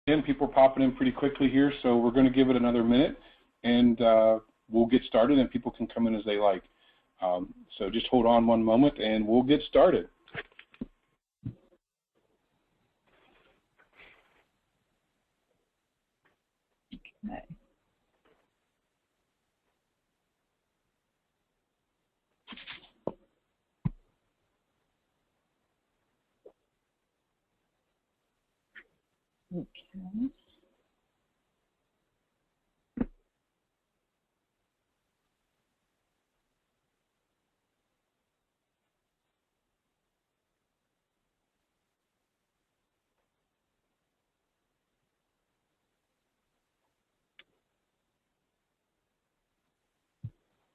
Again, people are popping in pretty quickly here, so we're going to give it another minute, and we'll get started, and people can come in as they like. So just hold on one moment, and we'll get started. Okay. Okay.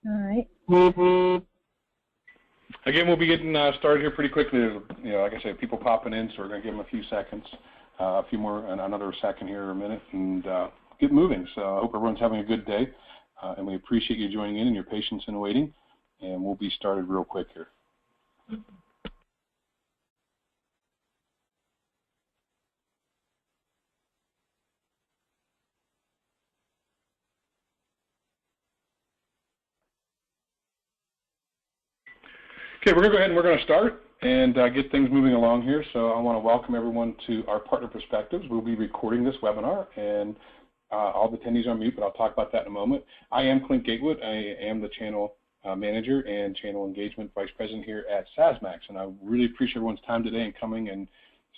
All right. Again, we'll be getting started here pretty quickly. Like I said, people popping in, so we're going to give them a few seconds, a few more, and another second here or a minute, and get moving. So I hope everyone's having a good day, and we appreciate you joining in and your patience in waiting, and we'll be started real quick here. Okay, we're going to go ahead and we're going to start and get things moving along here. So I want to welcome everyone to our partner perspectives. We'll be recording this webinar, and all the attendees are on mute, but I'll talk about that in a moment. I am Clint Gatewood. I am the channel manager and channel engagement vice president here at SaaSMAX, and I really appreciate everyone's time today and coming and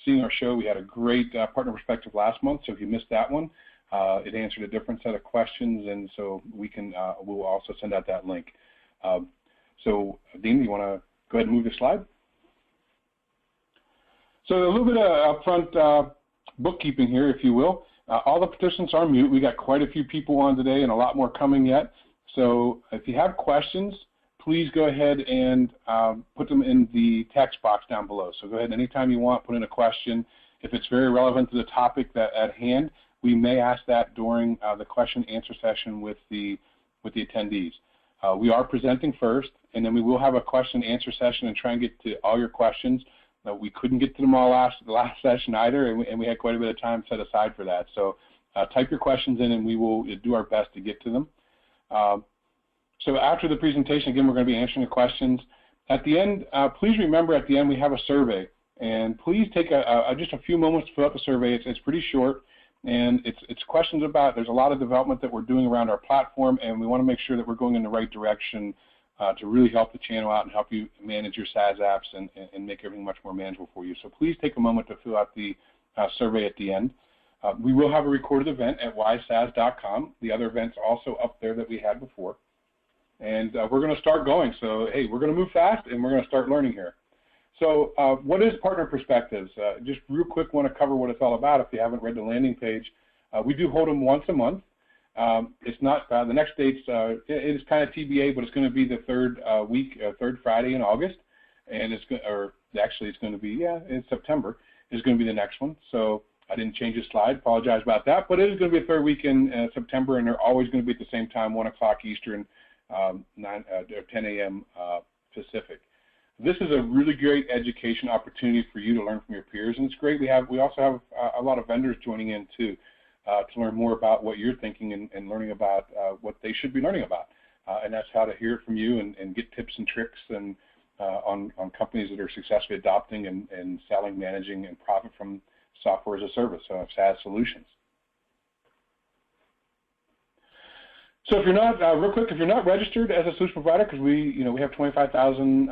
seeing our show. We had a great partner perspective last month, so if you missed that one, it answered a different set of questions, and so we can we'll also send out that link. So Dina, you want to go ahead and move the slide? So a little bit of upfront bookkeeping here, if you will. All the participants are on mute. We got quite a few people on today and a lot more coming yet. So if you have questions, please go ahead and put them in the text box down below. So go ahead anytime you want, put in a question. If it's very relevant to the topic at hand, we may ask that during the question and answer session with the attendees. We are presenting first, and then we will have a question and answer session and try and get to all your questions. We couldn't get to them all the last session either, and we had quite a bit of time set aside for that. So type your questions in, and we will do our best to get to them. So after the presentation, again, we're going to be answering the questions. At the end, please remember at the end we have a survey, and please take just a few moments to fill out the survey. It's pretty short. And it's questions about, there's a lot of development that we're doing around our platform, and we want to make sure that we're going in the right direction to really help the channel out and help you manage your SaaS apps and make everything much more manageable for you. So please take a moment to fill out the survey at the end. We will have a recorded event at wisesaas.com. The other events also up there that we had before. And we're going to start going. So, hey, we're going to move fast, and we're going to start learning here. So what is Partner Perspectives? Just real quick, want to cover what it's all about if you haven't read the landing page. We do hold them once a month. It's not, the next date's, it is kind of TBA, but it's going to be the third Friday in August. And it's going to be, in September is going to be the next one. So I didn't change the slide, apologize about that. But it is going to be a third week in September, and they're always going to be at the same time, 1 o'clock Eastern, 10 a.m. Pacific. This is a really great education opportunity for you to learn from your peers, and it's great. We also have a lot of vendors joining in too to learn more about what you're thinking and learning about what they should be learning about, and that's how to hear it from you and get tips and tricks and on companies that are successfully adopting and selling, managing, and profit from software as a service, SaaS solutions. So if you're not, real quick, if you're not registered as a solution provider, because we have 25,000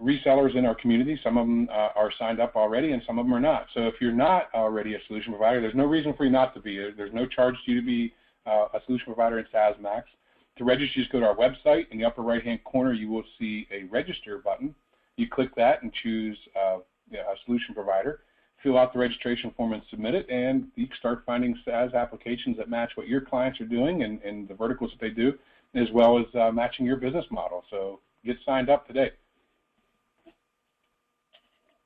resellers in our community. Some of them are signed up already, and some of them are not. So if you're not already a solution provider, there's no reason for you not to be. There's no charge to you to be a solution provider in SaaSMAX. To register, just go to our website. In the upper right-hand corner, you will see a register button. You click that and choose a solution provider. Fill out the registration form and submit it, and you can start finding SaaS applications that match what your clients are doing and the verticals that they do, as well as matching your business model. So get signed up today.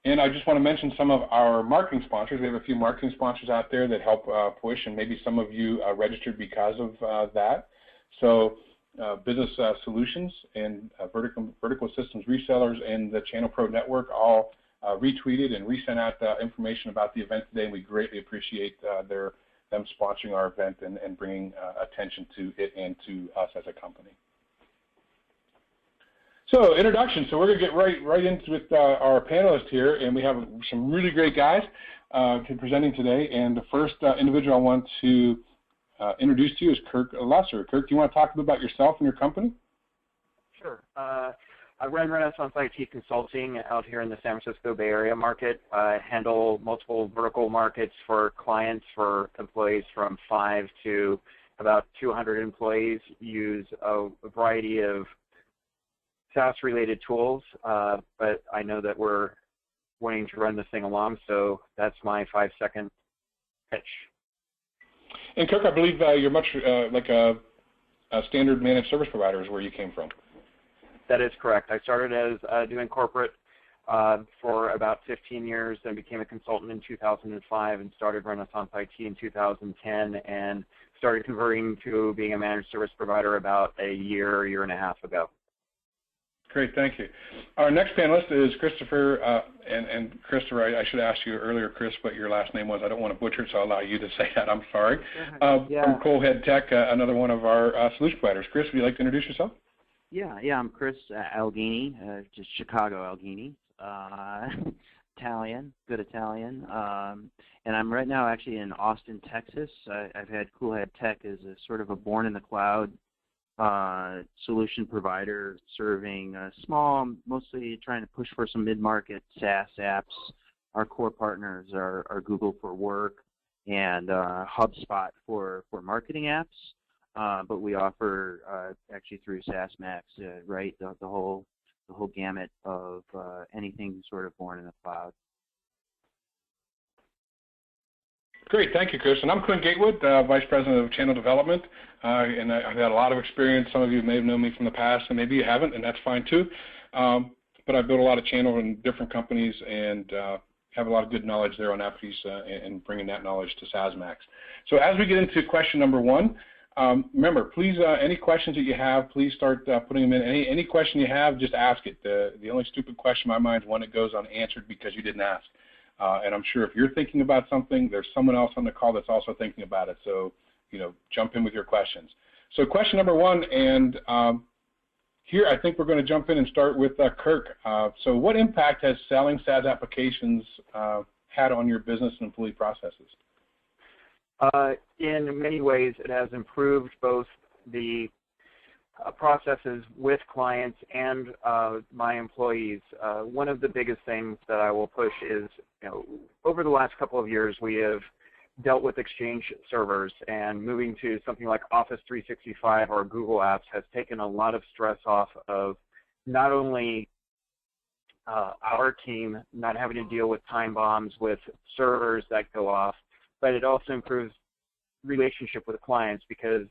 And I just want to mention some of our marketing sponsors. We have a few marketing sponsors out there that help push, and maybe some of you registered because of that. So Business Solutions and Vertical Systems Resellers and the Channel Pro Network all retweeted and resent out information about the event today, and we greatly appreciate them sponsoring our event and bringing attention to it and to us as a company. So introduction. So we're going to get right into with our panelists here, and we have some really great guys presenting today. And the first individual I want to introduce to you is Kirk Lesser. Kirk, do you want to talk a bit about yourself and your company? Sure. I run Renaissance IT Consulting out here in the San Francisco Bay Area market. I handle multiple vertical markets for clients, for employees from 5 to about 200 employees, use a variety of SaaS-related tools, but I know that we're wanting to run this thing along, so that's my 5-second pitch. And Kirk, I believe you're much like a standard managed service provider is where you came from. That is correct. I started as doing corporate for about 15 years, then became a consultant in 2005 and started Renaissance IT in 2010 and started converting to being a managed service provider about a year and a half ago. Great, thank you. Our next panelist is Christopher, and Christopher, I should ask you earlier, Chris, what your last name was. I don't want to butcher it, so I'll allow you to say that. I'm sorry. From Coalhead Tech, another one of our solution providers. Chris, would you like to introduce yourself? Yeah, I'm Chris Alghini, just Chicago Alghini, Italian, good Italian, and I'm right now actually in Austin, Texas. I've had Coalhead Tech as a sort of a born-in-the-cloud solution provider serving small, mostly trying to push for some mid-market SaaS apps. Our core partners are Google for Work and HubSpot for marketing apps, but we offer actually through SaaSMAX, right, the whole gamut of anything sort of born in the cloud. Great, thank you, Chris. And I'm Clint Gatewood, Vice President of Channel Development, and I've had a lot of experience. Some of you may have known me from the past, and maybe you haven't, and that's fine too. But I've built a lot of channel in different companies and have a lot of good knowledge there on that piece and bringing that knowledge to SaaSMAX. So as we get into question number one, remember, please, any questions that you have, please start putting them in. Any question you have, just ask it. The only stupid question in my mind is one that goes unanswered because you didn't ask. And I'm sure if you're thinking about something, there's someone else on the call that's also thinking about it. So, jump in with your questions. So question number one, and here I think we're going to jump in and start with Kirk. So what impact has selling SaaS applications had on your business and employee processes? In many ways, it has improved both the processes with clients and my employees. One of the biggest things that I will push is, over the last couple of years, we have dealt with Exchange servers, and moving to something like Office 365 or Google Apps has taken a lot of stress off of not only our team not having to deal with time bombs with servers that go off, but it also improves relationship with clients, because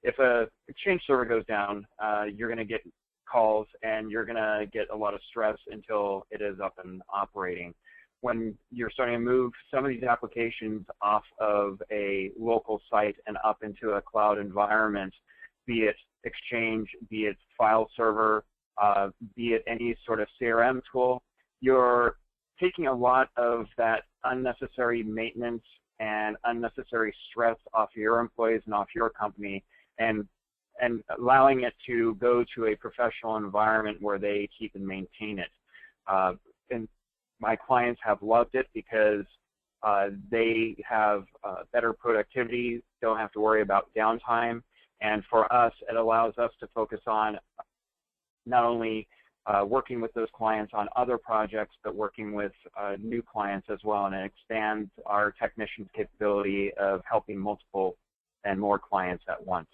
if a Exchange server goes down, you're going to get calls and you're going to get a lot of stress until it is up and operating. When you're starting to move some of these applications off of a local site and up into a cloud environment, be it Exchange, be it file server, be it any sort of CRM tool, you're taking a lot of that unnecessary maintenance and unnecessary stress off your employees and off your company, and allowing it to go to a professional environment where they keep and maintain it. And my clients have loved it because they have better productivity, don't have to worry about downtime, and for us, it allows us to focus on not only working with those clients on other projects, but working with new clients as well, and it expands our technicians' capability of helping multiple and more clients at once.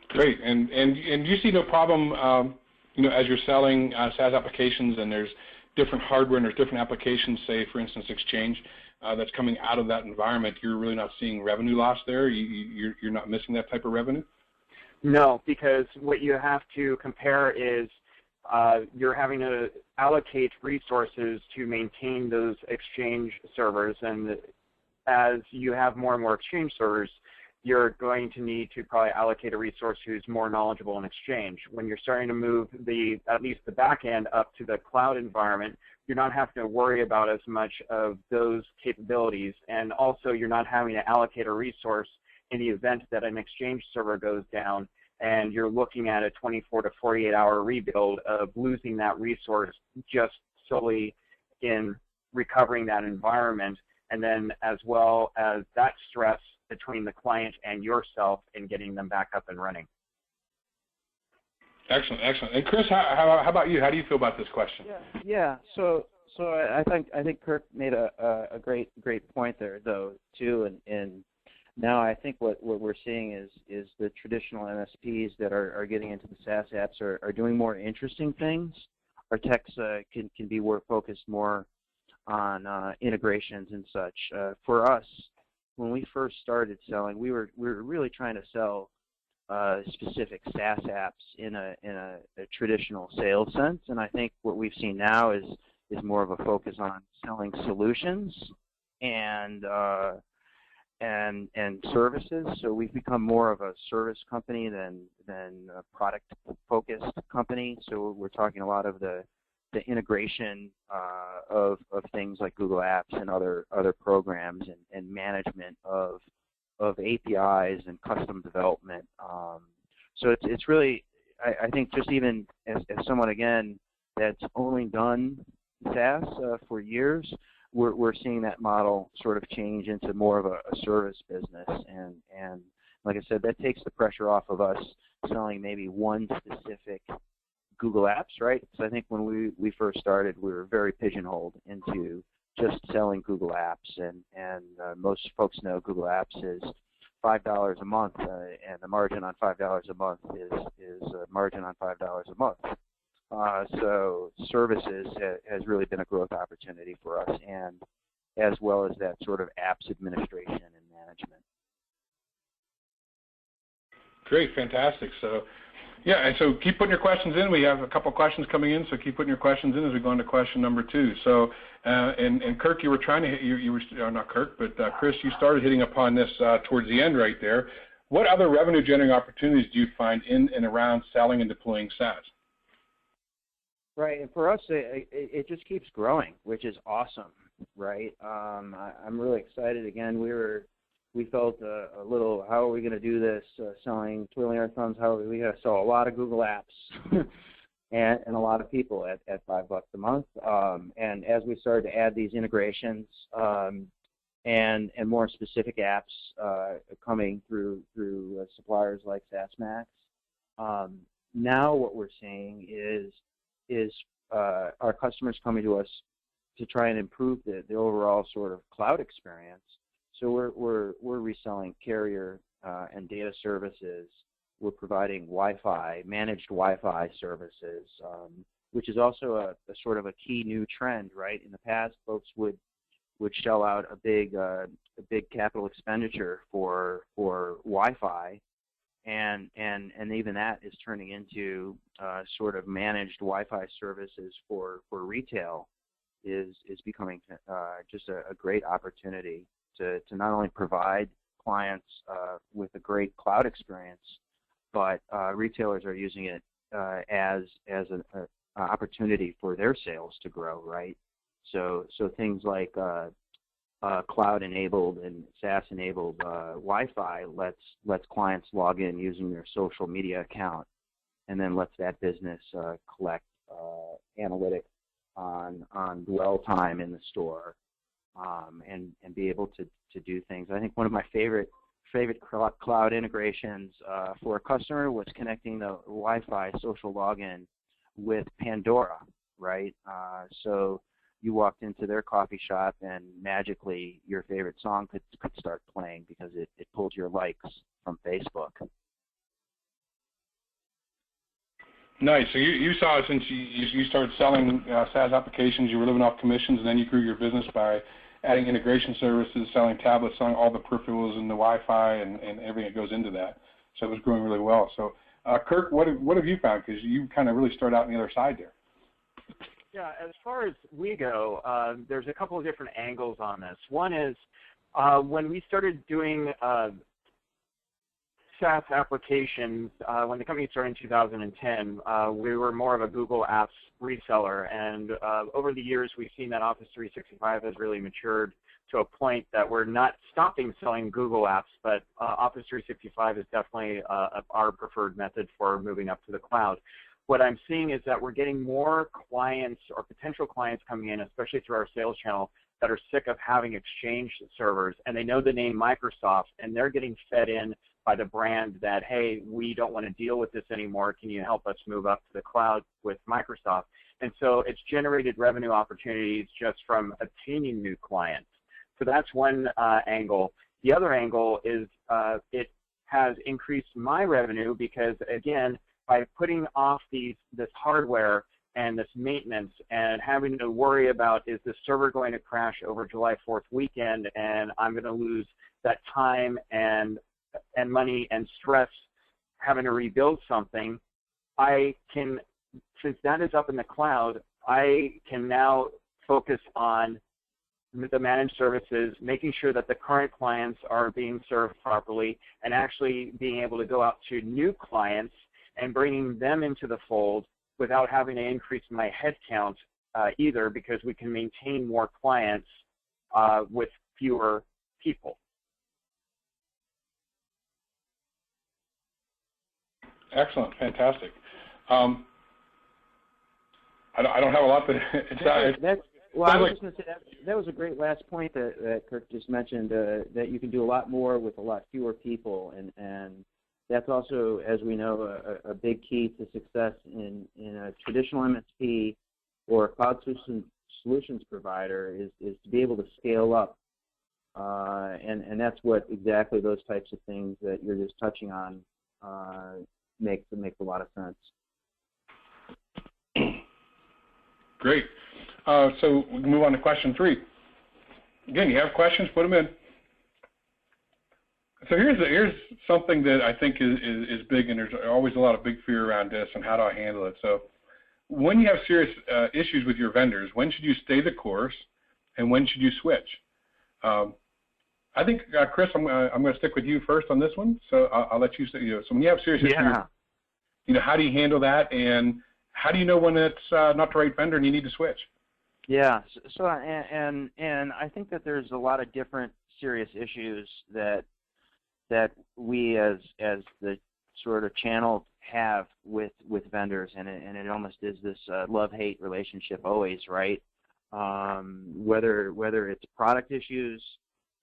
Great, and you see no problem, as you're selling SaaS applications and there's different hardware and there's different applications, say for instance Exchange, that's coming out of that environment, you're really not seeing revenue loss there? You're not missing that type of revenue? No, because what you have to compare is you're having to allocate resources to maintain those Exchange servers, and as you have more and more Exchange servers, you're going to need to probably allocate a resource who's more knowledgeable in Exchange. When you're starting to move at least the back end up to the cloud environment, you're not having to worry about as much of those capabilities, and also you're not having to allocate a resource in the event that an Exchange server goes down and you're looking at a 24 to 48 hour rebuild of losing that resource just solely in recovering that environment, and then as well as that stress between the client and yourself in getting them back up and running. Excellent, excellent. And Chris, how about you? How do you feel about this question? Yeah. So I think Kirk made a great point there, though, too. And now I think what we're seeing is the traditional MSPs that are getting into the SaaS apps are doing more interesting things. Our techs can be focused more on integrations and such. For us, when we first started selling, we were really trying to sell specific SaaS apps in a traditional sales sense, and I think what we've seen now is more of a focus on selling solutions and services. So we've become more of a service company than a product focused company. So we're talking a lot of the integration of things like Google Apps and other programs and management of APIs and custom development. So it's really, I think, just even as someone, again, that's only done SaaS for years, we're seeing that model sort of change into more of a service business. And like I said, that takes the pressure off of us selling maybe one specific Google Apps, right? Because I think when we first started, we were very pigeonholed into just selling Google Apps, and most folks know Google Apps is $5 a month, and the margin on $5 a month is a margin on $5 a month. So services has really been a growth opportunity for us, and as well as that sort of apps administration and management. Great, fantastic. So, yeah, and so keep putting your questions in. We have a couple questions coming in, so keep putting your questions in as we go into question number 2. So, and Kirk, you were trying to hit, you were not Kirk, but Chris, you started hitting upon this towards the end right there. What other revenue-generating opportunities do you find in and around selling and deploying SaaS? Right, and for us, it just keeps growing, which is awesome, right? I'm really excited. Again, we felt a little, how are we going to do this, twiddling our thumbs, how are we going to sell a lot of Google Apps and a lot of people at $5 a month. And as we started to add these integrations and more specific apps coming through suppliers like SaaSMAX, now what we're seeing is our customers coming to us to try and improve the overall sort of cloud experience. So we're reselling carrier and data services. We're providing Wi-Fi, managed Wi-Fi services, which is also a sort of a key new trend, right? In the past, folks would shell out a big capital expenditure for Wi-Fi, and even that is turning into sort of managed Wi-Fi services for retail is becoming just a great opportunity to not only provide clients with a great cloud experience, but retailers are using it as an opportunity for their sales to grow, right? So things like cloud-enabled and SaaS-enabled Wi-Fi lets clients log in using their social media account, and then lets that business collect analytics on dwell time in the store, and be able to do things. I think one of my favorite cloud integrations for a customer was connecting the Wi-Fi social login with Pandora, right? So you walked into their coffee shop and magically your favorite song could start playing because it pulled your likes from Facebook. Nice. So you saw, since you started selling SaaS applications, you were living off commissions, and then you grew your business by adding integration services, selling tablets, selling all the peripherals and the Wi-Fi and everything that goes into that. So it was growing really well. So Kirk, what have you found? Because you kind of really started out on the other side there. Yeah, as far as we go, there's a couple of different angles on this. One is when we started doing SaaS applications, when the company started in 2010, we were more of a Google Apps reseller, and over the years we've seen that Office 365 has really matured to a point that we're not stopping selling Google Apps, but Office 365 is definitely our preferred method for moving up to the cloud. What I'm seeing is that we're getting more clients or potential clients coming in, especially through our sales channel, that are sick of having Exchange servers, and they know the name Microsoft, and they're getting fed in by the brand that, hey, we don't want to deal with this anymore. Can you help us move up to the cloud with Microsoft? And so it's generated revenue opportunities just from obtaining new clients. So that's one angle. The other angle is it has increased my revenue because, again, by putting off this hardware and this maintenance and having to worry about, is the server going to crash over July 4th weekend and I'm going to lose that time and money and stress having to rebuild something, I can, since that is up in the cloud, I can now focus on the managed services, making sure that the current clients are being served properly, and actually being able to go out to new clients and bringing them into the fold without having to increase my headcount either, because we can maintain more clients with fewer people. Excellent, fantastic. I don't have a lot to. Well, I was just going to say that was a great last point that Kirk just mentioned, that you can do a lot more with a lot fewer people, and that's also, as we know, a big key to success in a traditional MSP or a cloud solutions provider is to be able to scale up, and that's what exactly those types of things that you're just touching on makes a lot of sense. Great. So we can move on to question 3. Again, you have questions, put them in. So here's something that I think is big, and there's always a lot of big fear around this, and how do I handle it? So when you have serious issues with your vendors, when should you stay the course, and when should you switch? I think, Chris, I'm going to stick with you first on this one. So I'll let you say. So when you have serious issues, how do you handle that, and how do you know when it's not the right vendor and you need to switch? Yeah. So and I think that there's a lot of different serious issues that we as the sort of channel have with vendors, and it almost is this love-hate relationship always, right? Whether it's product issues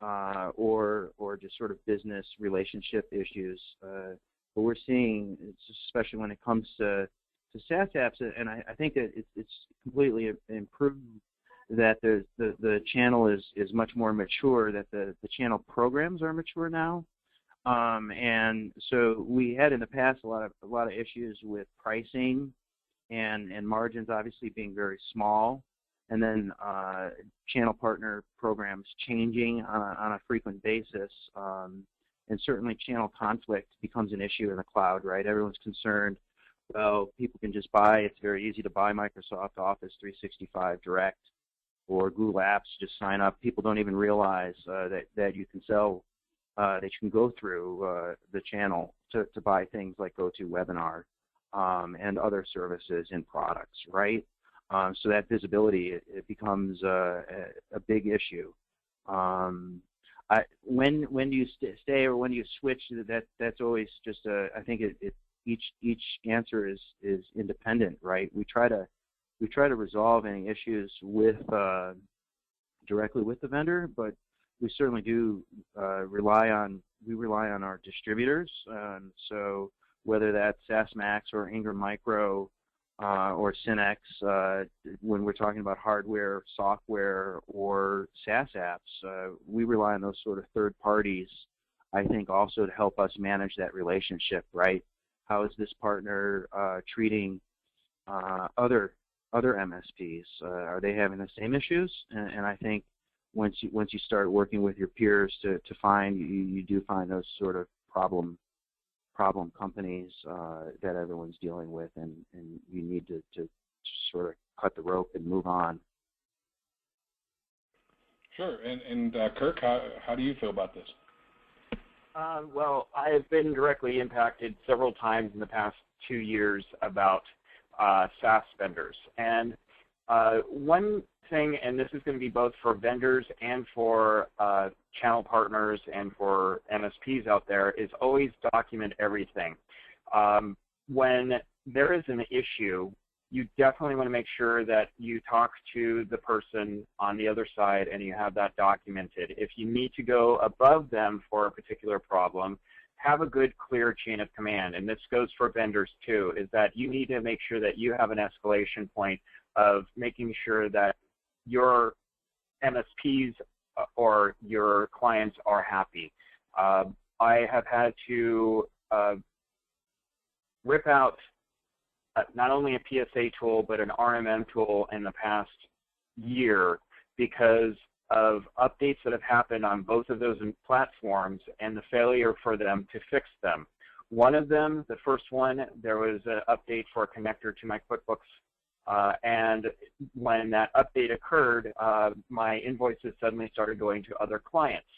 or just sort of business relationship issues. But we're seeing, especially when it comes to SaaS apps, and I think that it's completely improved, that the channel is much more mature, that the channel programs are mature now. And so we had in the past a lot of issues with pricing and margins obviously being very small, and then channel partner programs changing on a frequent basis, and certainly channel conflict becomes an issue in the cloud, right? Everyone's concerned, well, people can just buy, it's very easy to buy Microsoft Office 365 direct or Google Apps, just sign up. People don't even realize that you can sell, that you can go through the channel to buy things like GoToWebinar and other services and products, right? So that visibility, it becomes a big issue. When do you stay or when do you switch? That's always just I think each answer is independent, right? We try to resolve any issues with directly with the vendor, but we certainly do rely on our distributors. So whether that's SaaSMAX or Ingram Micro or Synex, when we're talking about hardware, software, or SaaS apps, we rely on those sort of third parties, I think, also to help us manage that relationship, right? How is this partner treating other MSPs? Are they having the same issues? And I think once you start working with your peers to find, you do find those sort of problem companies that everyone's dealing with, and you need to sort of cut the rope and move on. Sure. And Kirk, how do you feel about this? Well, I have been directly impacted several times in the past 2 years about SaaS vendors. And one thing, and this is going to be both for vendors and for channel partners and for MSPs out there, is always document everything. When there is an issue, you definitely want to make sure that you talk to the person on the other side and you have that documented. If you need to go above them for a particular problem, have a good, clear chain of command. And this goes for vendors too, is that you need to make sure that you have an escalation point of making sure that your MSPs or your clients are happy. I have had to rip out not only a PSA tool, but an RMM tool in the past year because of updates that have happened on both of those platforms and the failure for them to fix them. One of them, the first one, there was an update for a connector to my QuickBooks, and when that update occurred, my invoices suddenly started going to other clients.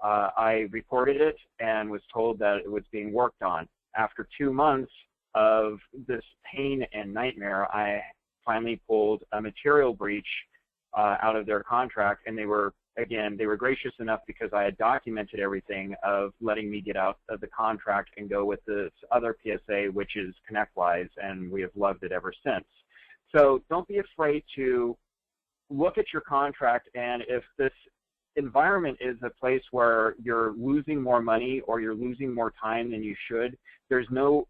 I reported it and was told that it was being worked on. After 2 months of this pain and nightmare, I finally pulled a material breach out of their contract, and they were gracious enough because I had documented everything of letting me get out of the contract and go with this other PSA, which is ConnectWise, and we have loved it ever since. So don't be afraid to look at your contract, and if this environment is a place where you're losing more money or you're losing more time than you should,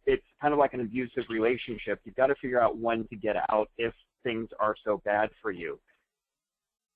it's kind of like an abusive relationship. You've got to figure out when to get out if things are so bad for you.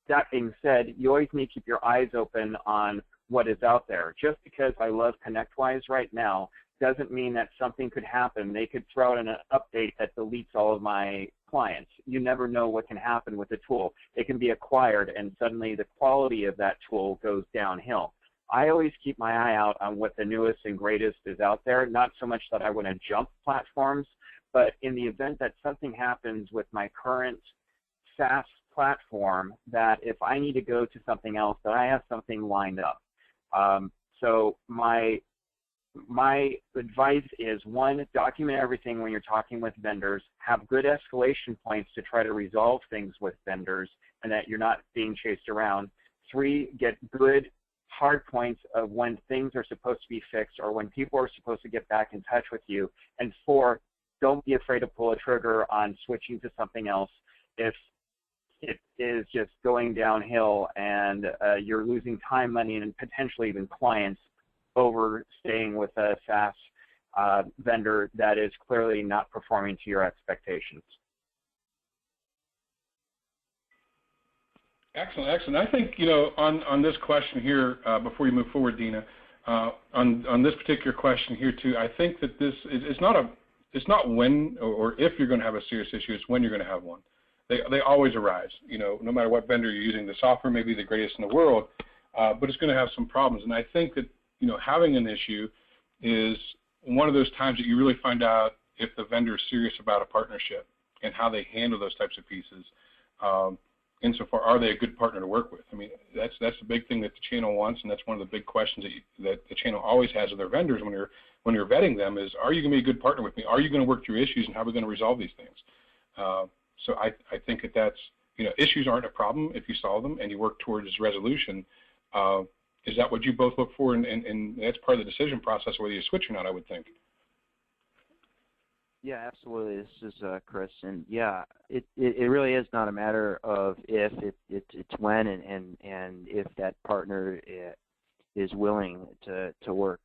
That being said, you always need to keep your eyes open on what is out there. Just because I love ConnectWise right now doesn't mean that something could happen. They could throw out an update that deletes all of my clients. You never know what can happen with a tool. It can be acquired and suddenly the quality of that tool goes downhill. I always keep my eye out on what the newest and greatest is out there, not so much that I want to jump platforms, but in the event that something happens with my current SaaS platform, that if I need to go to something else, that I have something lined up. So my advice is, one, document everything when you're talking with vendors, have good escalation points to try to resolve things with vendors and that you're not being chased around. 3, get good hard points of when things are supposed to be fixed or when people are supposed to get back in touch with you. And 4, don't be afraid to pull a trigger on switching to something else if it is just going downhill and you're losing time, money, and potentially even clients over staying with a SaaS vendor that is clearly not performing to your expectations. Excellent, excellent. I think, on this question here, before you move forward, Dina, on this particular question here too, I think that this is it's not when or if you're going to have a serious issue, it's when you're going to have one. They always arise. No matter what vendor you're using, the software may be the greatest in the world, but it's going to have some problems. And I think that having an issue is one of those times that you really find out if the vendor is serious about a partnership and how they handle those types of pieces. Insofar, are they a good partner to work with? I mean, that's the big thing that the channel wants, and that's one of the big questions that the channel always has of their vendors when you're vetting them is, are you going to be a good partner with me? Are you going to work through issues, and how are we going to resolve these things? So I think that's issues aren't a problem if you solve them and you work towards resolution. Is that what you both look for? And that's part of the decision process, whether you switch or not, I would think. Yeah, absolutely. This is Chris, and yeah, it really is not a matter of if, it's when, and if that partner is willing to work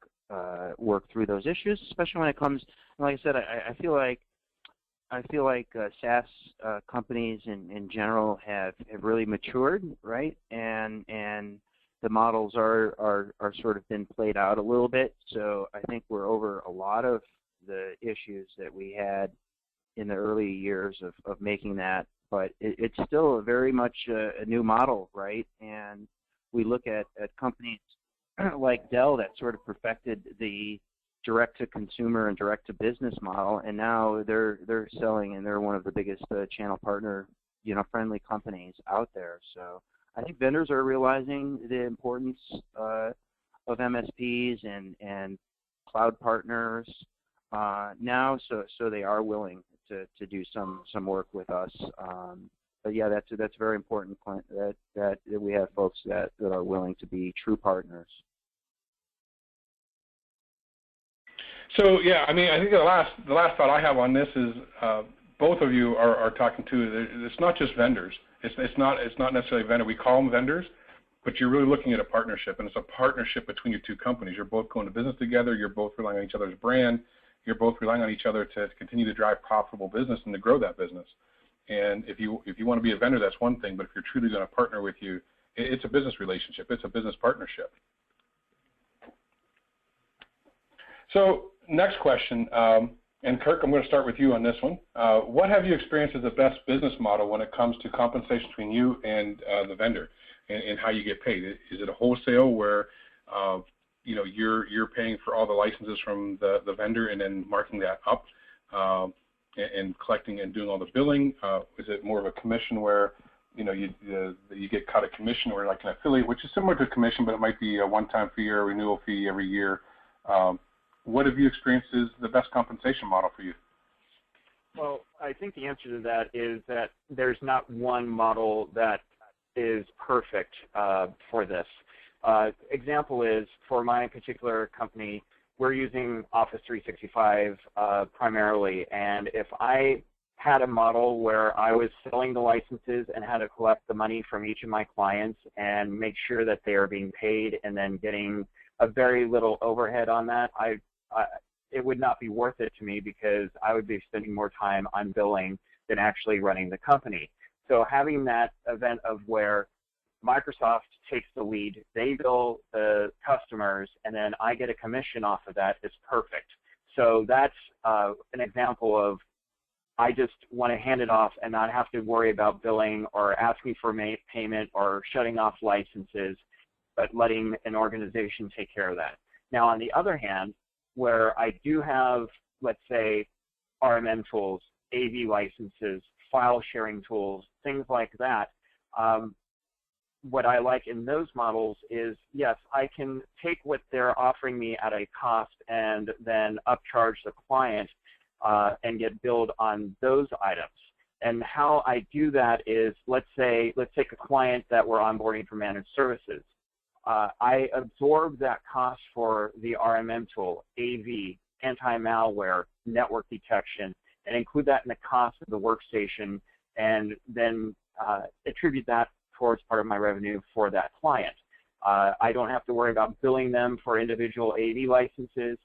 through those issues, especially when it comes. Like I said, I feel like SaaS companies in general have really matured, right? And the models are sort of been played out a little bit. So I think we're over a lot of the issues that we had in the early years of making that, but it's still very much a new model, right? And we look at companies like Dell that sort of perfected the direct-to-consumer and direct-to-business model, and now they're selling, and they're one of the biggest channel partner, friendly companies out there. So I think vendors are realizing the importance MSPs and cloud partners now, so they are willing to do some work with us. But yeah, that's very important that we have folks that are willing to be true partners. So yeah, I mean, I think the last thought I have on this is both of you are talking to. It's not just vendors. It's not necessarily vendor. We call them vendors, but you're really looking at a partnership, and it's a partnership between your two companies. You're both going to business together. You're both relying on each other's brand. You're both relying on each other to continue to drive profitable business and to grow that business. And if you want to be a vendor, that's one thing. But if you're truly going to partner with you, it's a business relationship. It's a business partnership. So next question, and Kirk, I'm going to start with you on this one. What have you experienced as the best business model when it comes to compensation between you and the vendor, and how you get paid? Is it a wholesale where you're paying for all the licenses from the vendor and then marking that up and collecting and doing all the billing? Is it more of a commission where you get cut a commission, or like an affiliate, which is similar to commission, but it might be a one-time fee or a renewal fee every year? What have you experienced is the best compensation model for you? Well, I think the answer to that is that there's not one model that is perfect for this. Example is, for my particular company, we're using Office 365 primarily, and if I had a model where I was selling the licenses and had to collect the money from each of my clients and make sure that they are being paid and then getting a very little overhead on that, it would not be worth it to me, because I would be spending more time on billing than actually running the company. So having that event of where Microsoft takes the lead, they bill the customers, and then I get a commission off of that is perfect. So that's an example of, I just want to hand it off and not have to worry about billing or asking for payment or shutting off licenses, but letting an organization take care of that. Now, on the other hand, where I do have, let's say, RMM tools, AV licenses, file sharing tools, things like that, what I like in those models is, yes, I can take what they're offering me at a cost and then upcharge the client and get billed on those items. And how I do that is, let's take a client that we're onboarding for managed services. I absorb that cost for the RMM tool, AV, anti-malware, network detection, and include that in the cost of the workstation, and then attribute that towards part of my revenue for that client. I don't have to worry about billing them for individual AV licenses.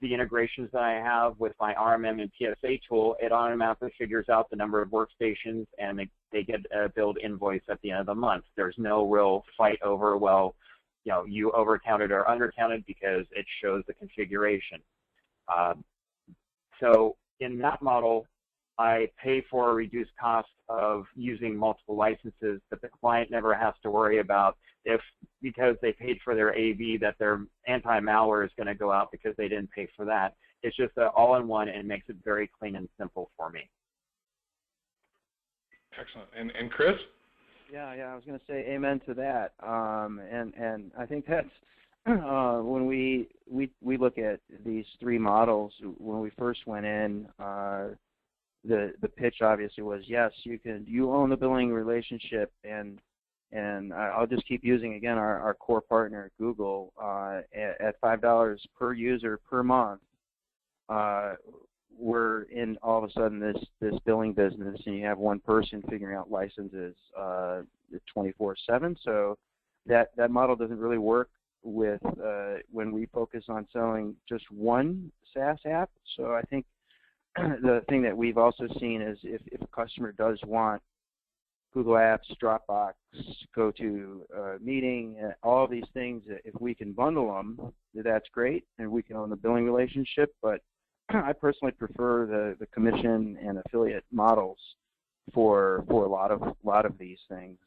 The integrations that I have with my RMM and PSA tool, it automatically figures out the number of workstations, and they get a billed invoice at the end of the month. There's no real fight over, well, you overcounted or undercounted, because it shows the configuration. So in that model, I pay for a reduced cost of using multiple licenses, but the client never has to worry about if, because they paid for their AV, that their anti-malware is going to go out because they didn't pay for that. It's just an all-in-one, and it makes it very clean and simple for me. Excellent. And Chris? Yeah, I was going to say amen to that. And I think that's when we look at these three models. When we first went in, the pitch obviously was, yes, you own the billing relationship, and I'll just keep using again our core partner Google at $5 per user per month. We're in all of a sudden this billing business, and you have one person figuring out licenses 24/7. So that model doesn't really work with when we focus on selling just one SaaS app. So I think the thing that we've also seen is if a customer does want Google Apps, Dropbox, GoToMeeting, all of these things, if we can bundle them, that's great, and we can own the billing relationship. But I personally prefer the commission and affiliate models for a lot of these things,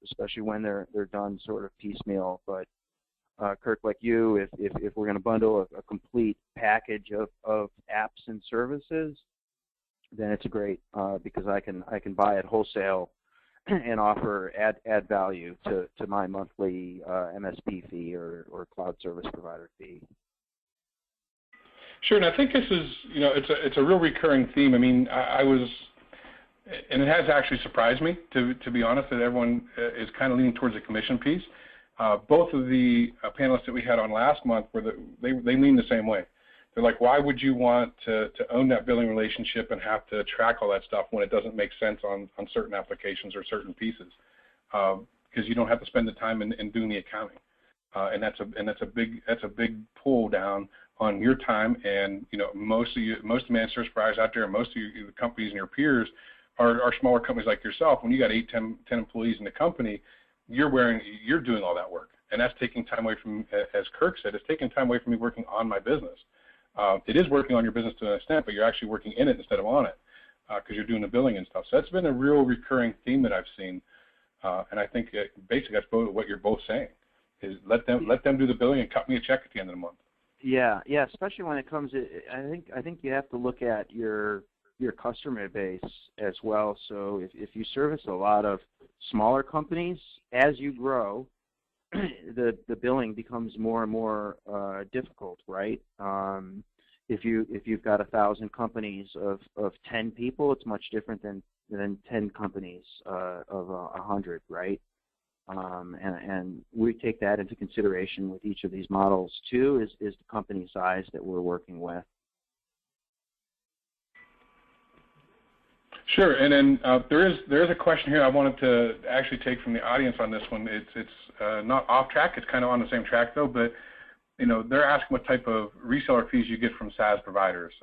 especially when they're done sort of piecemeal. But Kirk, like you, if we're going to bundle a complete package of apps and services, then it's great because I can buy it wholesale and offer add value to my monthly MSP fee or cloud service provider fee. Sure, and I think this is, it's a real recurring theme. I mean, I was, and it has actually surprised me, to be honest, that everyone is kind of leaning towards the commission piece. Both of the panelists that we had on last month, they lean the same way. They're like, why would you want to own that billing relationship and have to track all that stuff when it doesn't make sense on certain applications or certain pieces? Because you don't have to spend the time in doing the accounting, and that's a big pull down on your time. And most managed service providers out there, and most of the companies and your peers are smaller companies like yourself. When you got 8, 10 employees in the company, you're doing all that work, and that's taking time away from, as Kirk said, it's taking time away from me working on my business. It is working on your business to an extent, but you're actually working in it instead of on it, because you're doing the billing and stuff. So that's been a real recurring theme that I've seen, and I think basically that's what you're both saying, is let them do the billing and cut me a check at the end of the month. Yeah, especially when it comes to, I think you have to look at your customer base as well. So if you service a lot of smaller companies, as you grow, the billing becomes more and more difficult, right? If you've got 1,000 companies of 10 people, it's much different than 10 companies of 100, right? And we take that into consideration with each of these models too. Is the company size that we're working with? Sure, and then there is a question here I wanted to actually take from the audience on this one. It's not off track. It's kind of on the same track though, but they're asking what type of reseller fees you get from SaaS providers.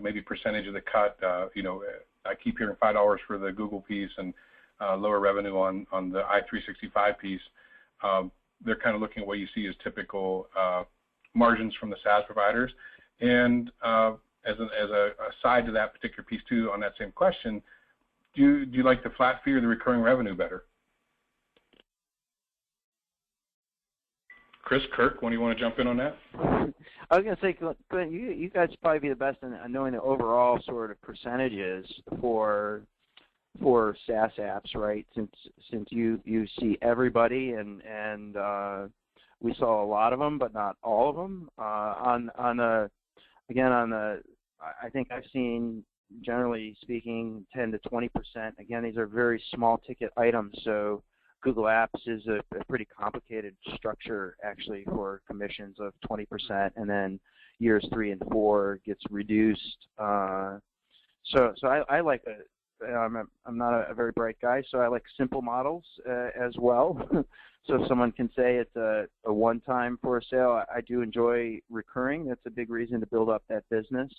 Maybe percentage of the cut. I keep hearing $5 for the Google piece and lower revenue on the i365 piece. They're kind of looking at what you see as typical margins from the SaaS providers, and as a side to that particular piece too, on that same question, do you like the flat fee or the recurring revenue better? Chris, Kirk, when do you want to jump in on that? I was going to say, Glenn, you guys probably be the best in knowing the overall sort of percentages for SaaS apps, right? Since you see everybody and we saw a lot of them, but not all of them. I think I've seen, generally speaking, 10 to 20%. Again, these are very small ticket items, so Google Apps is a pretty complicated structure actually for commissions of 20%, and then years 3 and 4 gets reduced. So I like I'm not a very bright guy, so I like simple models as well. So if someone can say it's a one-time for a sale, I do enjoy recurring. That's a big reason to build up that business.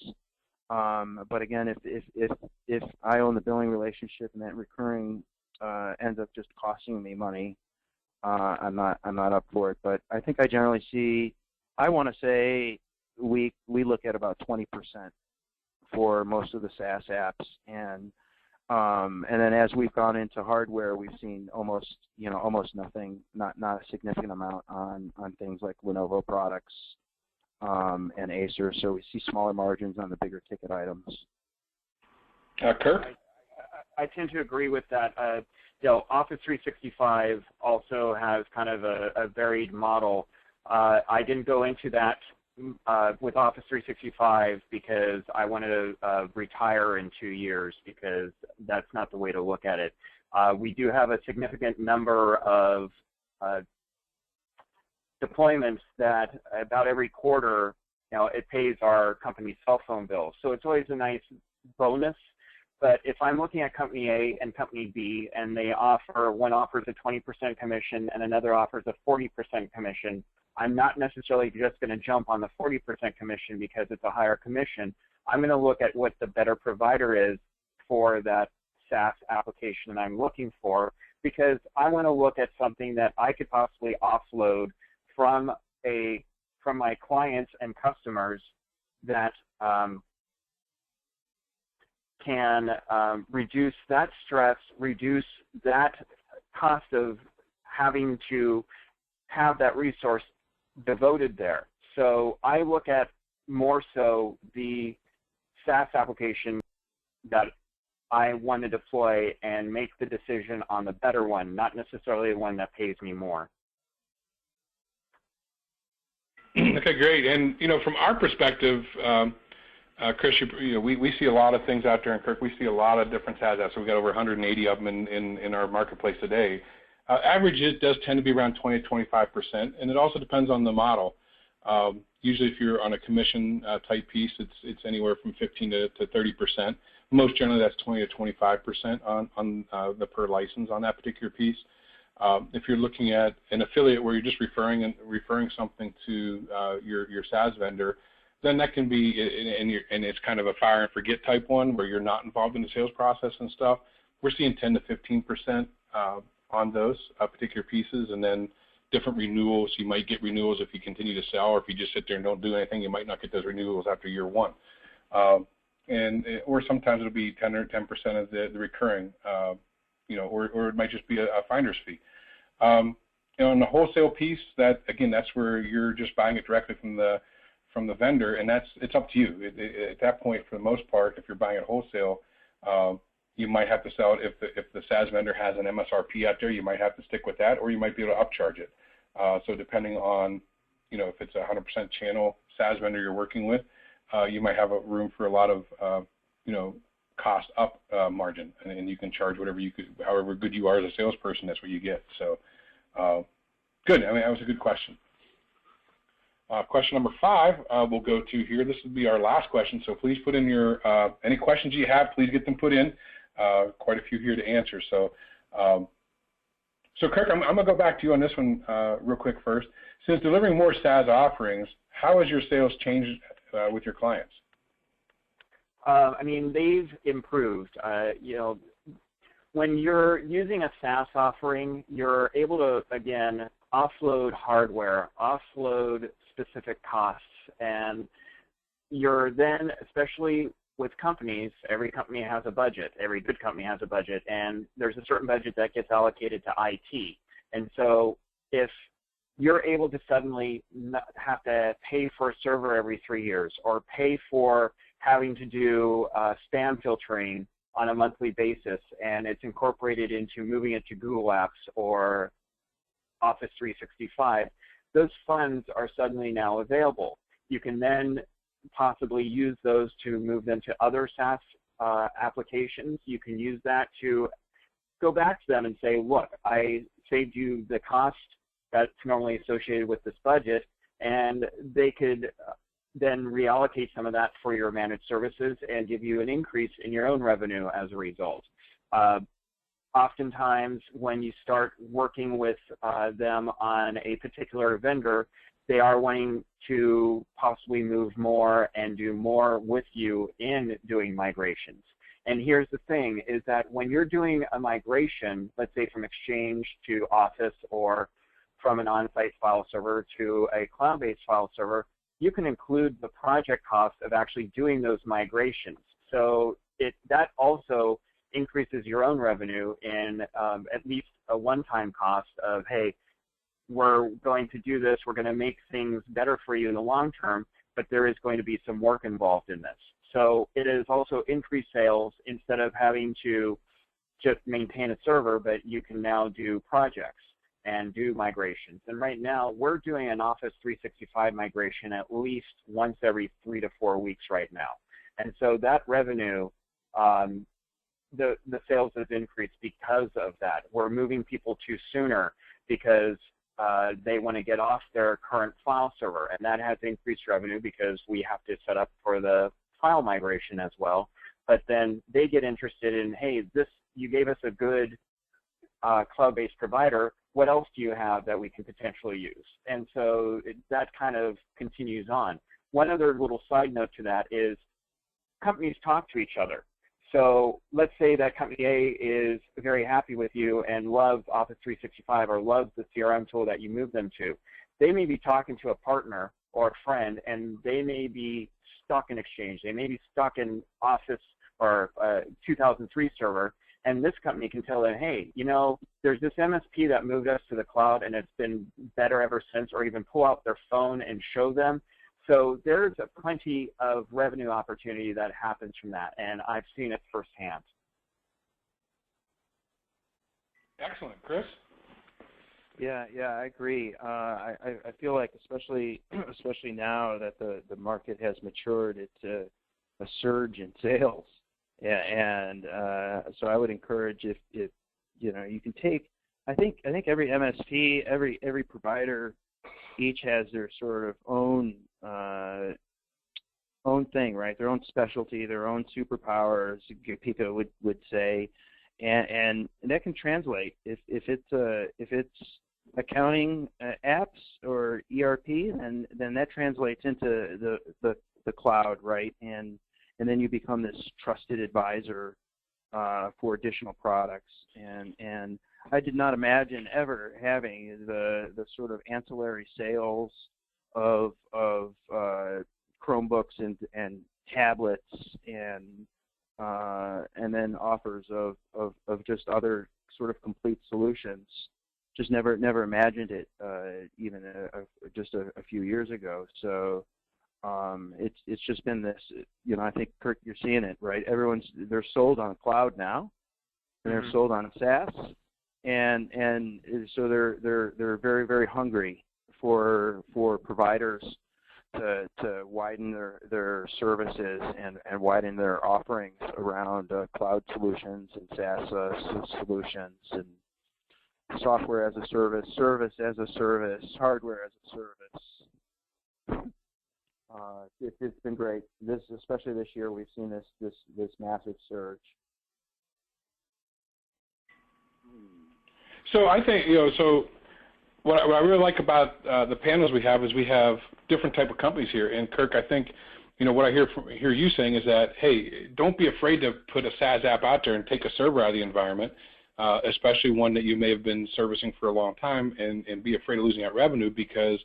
But again, if I own the billing relationship and that recurring ends up just costing me money, I'm not up for it. But I think I generally see, I want to say we look at about 20% for most of the SaaS apps, and then as we've gone into hardware, we've seen almost nothing, not a significant amount on things like Lenovo products and Acer. So we see smaller margins on the bigger ticket items. Kirk? I tend to agree with that. Office 365 also has kind of a varied model. I didn't go into that with Office 365 because I wanted to retire in 2 years, because that's not the way to look at it. We do have a significant number of deployments that about every quarter, it pays our company's cell phone bill. So it's always a nice bonus. But if I'm looking at company A and company B, and one offers a 20% commission and another offers a 40% commission, I'm not necessarily just going to jump on the 40% commission because it's a higher commission. I'm going to look at what the better provider is for that SaaS application that I'm looking for, because I want to look at something that I could possibly offload from my clients and customers that can reduce that stress, reduce that cost of having to have that resource devoted there. So I look at more so the SaaS application that I want to deploy and make the decision on the better one, not necessarily the one that pays me more. Okay, great. And from our perspective, Chris, we see a lot of things out there in Kirk. We see a lot of different SaaS apps. So we've got over 180 of them in our marketplace today. Average does tend to be around 20 to 25%, and it also depends on the model. Usually, if you're on a commission type piece, it's anywhere from 15 to 30%. Most generally, that's 20 to 25% on the per license on that particular piece. If you're looking at an affiliate where you're just referring something to your SaaS vendor, then that can be, and it's kind of a fire and forget type one where you're not involved in the sales process and stuff. We're seeing 10 to 15% on those particular pieces, and then different renewals. You might get renewals if you continue to sell, or if you just sit there and don't do anything, you might not get those renewals after year one. Or sometimes it'll be 10 of the recurring, or it might just be a finder's fee. On the wholesale piece, that's where you're just buying it directly from the vendor, and it's up to you. At that point, for the most part, if you're buying it wholesale, you might have to sell it if the SaaS vendor has an MSRP out there. You might have to stick with that, or you might be able to upcharge it. So depending on if it's a 100% channel SaaS vendor you're working with, you might have a room for a lot of cost up margin, and you can charge whatever you could, however good you are as a salesperson. That's what you get. So good. I mean, that was a good question. Question number 5 we'll go to here. This will be our last question, so please put in your any questions you have. Please get them put in. Quite a few here to answer. So, Kirk, I'm going to go back to you on this one real quick first. Since delivering more SaaS offerings, how has your sales changed with your clients? I mean, they've improved. When you're using a SaaS offering, you're able to, again, offload hardware, offload specific costs, and you're then, especially with companies, every company has a budget, every good company has a budget, and there's a certain budget that gets allocated to IT. And so if you're able to suddenly not have to pay for a server every 3 years, or pay for having to do spam filtering on a monthly basis, and it's incorporated into moving it to Google Apps or Office 365, those funds are suddenly now available. You can then possibly use those to move them to other SaaS applications. You can use that to go back to them and say, look, I saved you the cost that's normally associated with this budget, and they could then reallocate some of that for your managed services and give you an increase in your own revenue as a result. Oftentimes, when you start working with them on a particular vendor, they are wanting to possibly move more and do more with you in doing migrations. And here's the thing, is that when you're doing a migration, let's say from Exchange to Office, or from an on-site file server to a cloud-based file server, you can include the project cost of actually doing those migrations. So that also increases your own revenue in at least a one-time cost of, hey, we're going to do this, we're going to make things better for you in the long term, but there is going to be some work involved in this. So it is also increased sales. Instead of having to just maintain a server, but you can now do projects and do migrations. And right now, we're doing an Office 365 migration at least once every 3 to 4 weeks right now. And so that revenue, the sales has increased because of that. We're moving people to sooner because they want to get off their current file server, and that has increased revenue because we have to set up for the file migration as well. But then they get interested in, hey, you gave us a good cloud-based provider. What else do you have that we can potentially use? And so that kind of continues on. One other little side note to that is companies talk to each other. So let's say that company A is very happy with you and loves Office 365 or loves the CRM tool that you move them to. They may be talking to a partner or a friend, and they may be stuck in Exchange. They may be stuck in Office or 2003 server, and this company can tell them, hey, there's this MSP that moved us to the cloud, and it's been better ever since, or even pull out their phone and show them. So there's plenty of revenue opportunity that happens from that, and I've seen it firsthand. Excellent. Chris? Yeah, I agree. I feel like especially now that the market has matured, it's a surge in sales. Yeah, and so I would encourage if you know you can take. I think every MSP, every provider, each has their sort of own thing, right? Their own specialty, their own superpowers. People would say, and that can translate. If it's accounting apps or ERP, then that translates into the cloud, right? And then you become this trusted advisor for additional products. And I did not imagine ever having the sort of ancillary sales of Chromebooks and tablets and then offers of just other sort of complete solutions. Just never imagined it even just a few years ago. So it's just been this, you know, I think, Kurt, you're seeing it, right? They're sold on cloud now, and they're sold on SaaS, and so they're very, very hungry for providers to widen their services and widen their offerings around cloud solutions and SaaS solutions and software as a service, service as a service, hardware as a service. It's been great. Especially this year, we've seen this massive surge. So I think, so what I really like about the panels we have is we have different type of companies here. And Kirk, I think, what I hear you saying is that, hey, don't be afraid to put a SaaS app out there and take a server out of the environment, especially one that you may have been servicing for a long time, and be afraid of losing out revenue, because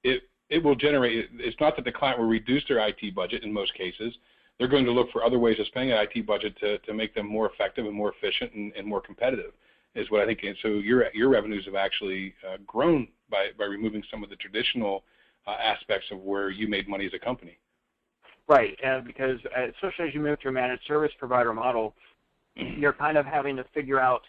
it will generate. It's not that the client will reduce their IT budget in most cases. They're going to look for other ways of spending an IT budget to make them more effective and more efficient and more competitive, is what I think. And so your revenues have actually grown by removing some of the traditional aspects of where you made money as a company. Right, because especially as you move to a managed service provider model, you're kind of having to figure out,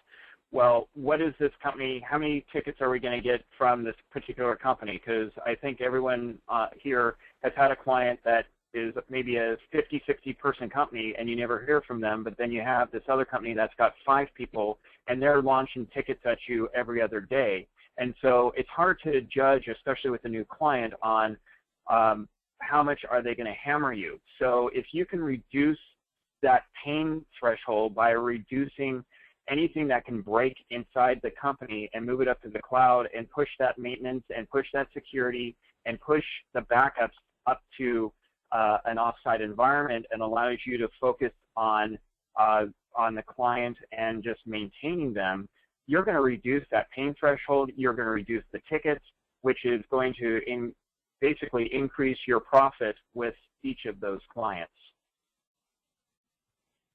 well, what is this company, how many tickets are we going to get from this particular company? Because I think everyone here has had a client that is maybe a 50, 60-person company, and you never hear from them, but then you have this other company that's got 5 people, and they're launching tickets at you every other day. And so it's hard to judge, especially with a new client, on how much are they going to hammer you. So if you can reduce that pain threshold by reducing anything that can break inside the company and move it up to the cloud and push that maintenance and push that security and push the backups up to an offsite environment, and allows you to focus on the client and just maintaining them, you're going to reduce that pain threshold. You're going to reduce the tickets, which is going to basically increase your profit with each of those clients.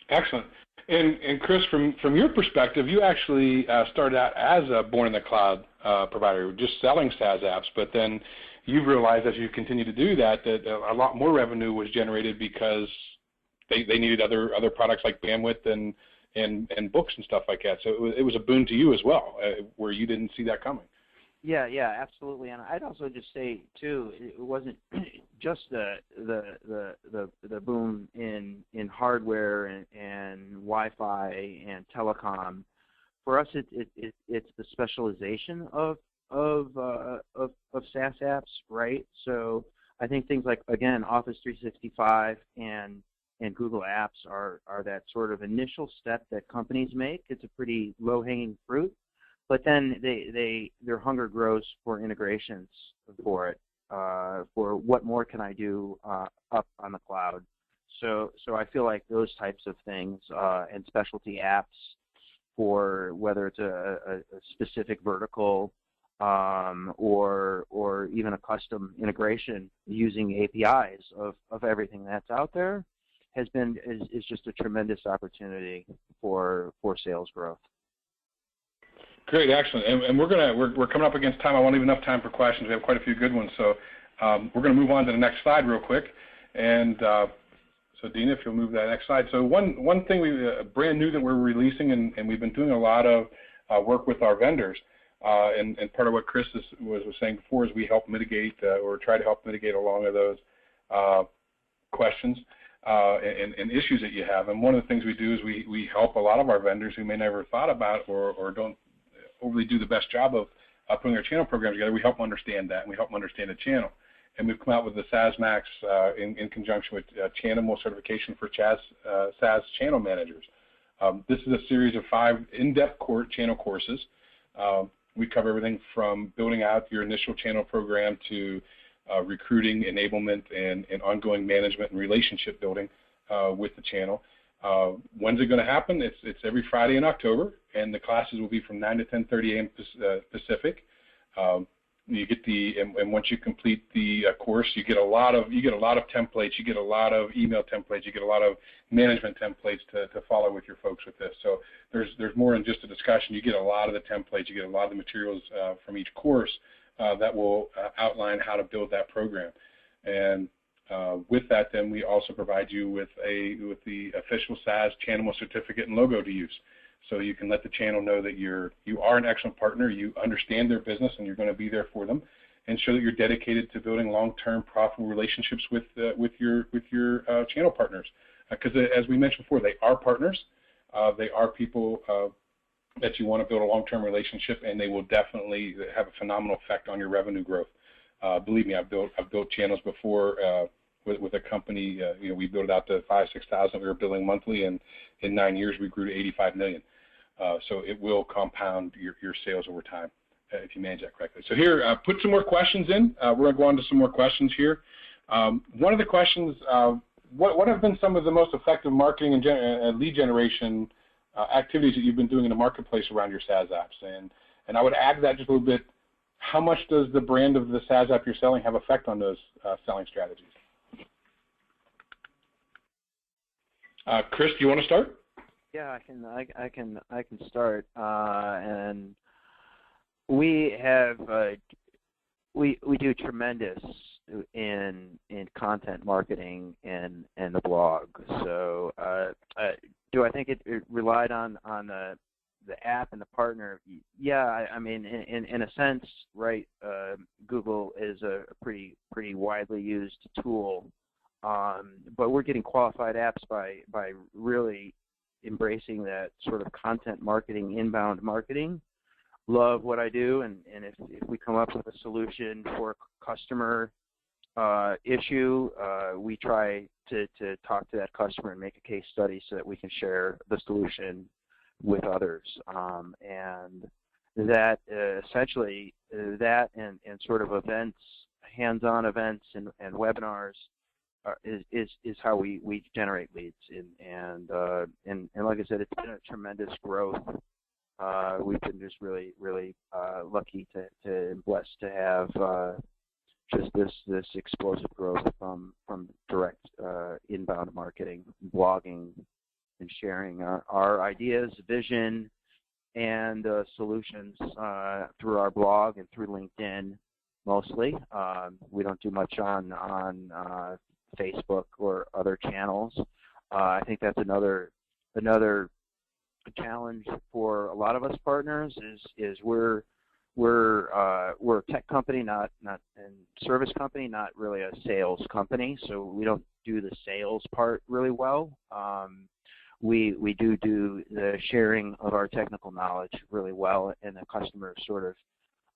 Excellent. And Chris, from your perspective, you actually started out as a born-in-the-cloud provider, just selling SaaS apps, but then you realized as you continue to do that a lot more revenue was generated because they needed other products like bandwidth and books and stuff like that. So it was a boon to you as well, where you didn't see that coming. Yeah, absolutely. And I'd also just say too, it wasn't just the boom in hardware and Wi-Fi and telecom. For us, it's the specialization of SaaS apps, right? So I think things like, again, Office 365 and Google Apps are that sort of initial step that companies make. It's a pretty low-hanging fruit. But then their hunger grows for integrations for it, for what more can I do up on the cloud. So I feel like those types of things and specialty apps for whether it's a specific vertical or even a custom integration using APIs of everything that's out there is just a tremendous opportunity for sales growth. Great, excellent, and we're coming up against time. I won't leave enough time for questions. We have quite a few good ones, so we're going to move on to the next slide real quick. And so, Dina, if you'll move that next slide. So one thing brand new that we're releasing, and we've been doing a lot of work with our vendors. And part of what Chris was saying before is we help mitigate or try to help mitigate along of those questions and issues that you have. And one of the things we do is we help a lot of our vendors who may never thought about or don't overly do the best job of putting their channel programs together. We help them understand that, and we help them understand the channel. And we've come out with the SaaSMAX in conjunction with Channel certification for SaaS channel managers. This is a series of 5 in-depth channel courses. We cover everything from building out your initial channel program to recruiting, enablement, and ongoing management and relationship building with the channel. When's it going to happen? It's every Friday in October, and the classes will be from 9 to 10:30 a.m. Pacific. You get and once you complete the course, you get a lot of templates, you get a lot of email templates, you get a lot of management templates to follow with your folks with this. So there's more than just a discussion. You get a lot of the templates, you get a lot of the materials from each course that will outline how to build that program. And with that, then we also provide you with the official SaaS channel certificate and logo to use. So you can let the channel know that you are an excellent partner, you understand their business, and you're going to be there for them, and show that you're dedicated to building long-term profitable relationships with your channel partners. Because as we mentioned before, they are partners, they are people that you want to build a long-term relationship, and they will definitely have a phenomenal effect on your revenue growth. Believe me, I've built channels before with a company. We built it out to 5,000-6,000. We were billing monthly, and in 9 years we grew to 85 million. So it will compound your sales over time if you manage that correctly. So here, put some more questions in. We're going to go on to some more questions here. One of the questions, what have been some of the most effective marketing and lead generation activities that you've been doing in the marketplace around your SaaS apps? And I would add that just a little bit, how much does the brand of the SaaS app you're selling have effect on those selling strategies? Chris, do you want to start? Yeah, I can start. And we have we do tremendous in content marketing and the blog. So do I think it relied on the app and the partner? Yeah, I mean, in a sense, right? Google is a pretty widely used tool. But we're getting qualified apps by really embracing that sort of content marketing, inbound marketing. Love what I do, and if we come up with a solution for a customer issue, we try to talk to that customer and make a case study so that we can share the solution with others. And that essentially that and sort of events, hands-on events and webinars is how we generate leads, and like I said, it's been a tremendous growth. We've been just really lucky to and blessed to have just this explosive growth from direct inbound marketing, blogging, and sharing our ideas, vision, and solutions through our blog and through LinkedIn mostly. We don't do much on Facebook or other channels. I think that's another challenge for a lot of us partners is we're a tech company, not and service company, not really a sales company. So we don't do the sales part really well. We do the sharing of our technical knowledge really well, and the customers sort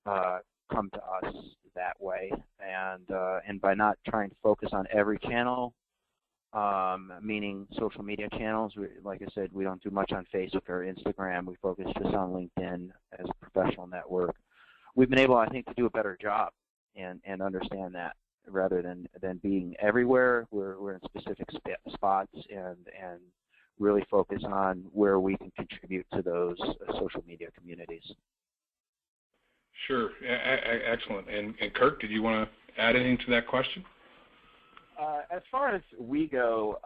of come to us that way, and by not trying to focus on every channel, meaning social media channels, like I said, we don't do much on Facebook or Instagram. We focus just on LinkedIn as a professional network. We've been able, I think, to do a better job and understand that rather than being everywhere. We're in specific spots and really focus on where we can contribute to those social media communities. Sure, excellent. And Kirk, did you want to add anything to that question? As far as we go,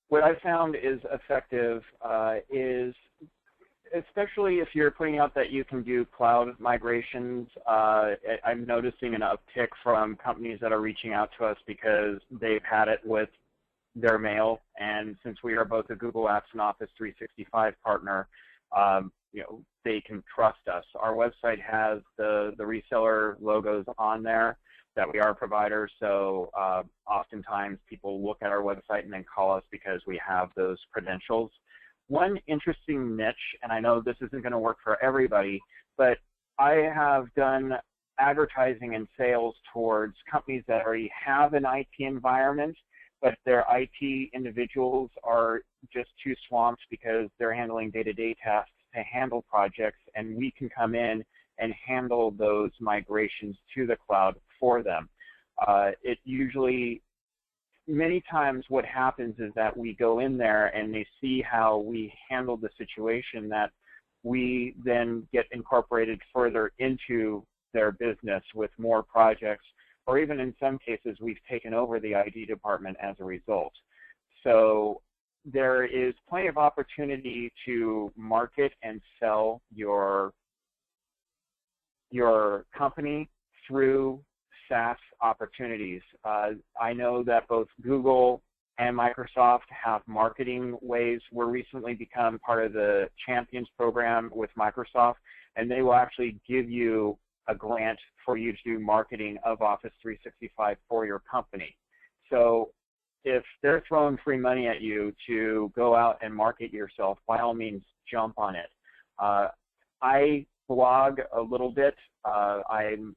what I found is effective is, especially if you're putting out that you can do cloud migrations, I'm noticing an uptick from companies that are reaching out to us because they've had it with their mail, and since we are both a Google Apps and Office 365 partner, they can trust us. Our website has the reseller logos on there that we are a provider, so oftentimes people look at our website and then call us because we have those credentials. One interesting niche, and I know this isn't going to work for everybody, but I have done advertising and sales towards companies that already have an IT environment, but their IT individuals are just too swamped because they're handling day-to-day tasks to handle projects, and we can come in and handle those migrations to the cloud for them. It usually, many times what happens is that we go in there and they see how we handle the situation, that we then get incorporated further into their business with more projects, or even in some cases we've taken over the ID department as a result. So there is plenty of opportunity to market and sell your company through SaaS opportunities. I know that both Google and Microsoft have marketing ways. We're recently become part of the Champions program with Microsoft, and they will actually give you a grant for you to do marketing of Office 365 for your company. So if they're throwing free money at you to go out and market yourself, by all means, jump on it. I blog a little bit. I'm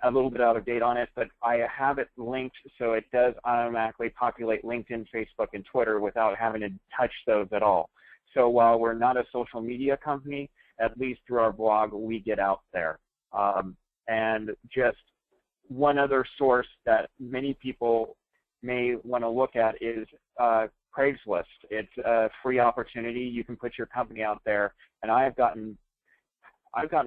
a little bit out of date on it, but I have it linked so it does automatically populate LinkedIn, Facebook, and Twitter without having to touch those at all. So while we're not a social media company, at least through our blog, we get out there. And just one other source that many people may want to look at is Craigslist. It's a free opportunity. You can put your company out there, and I've gotten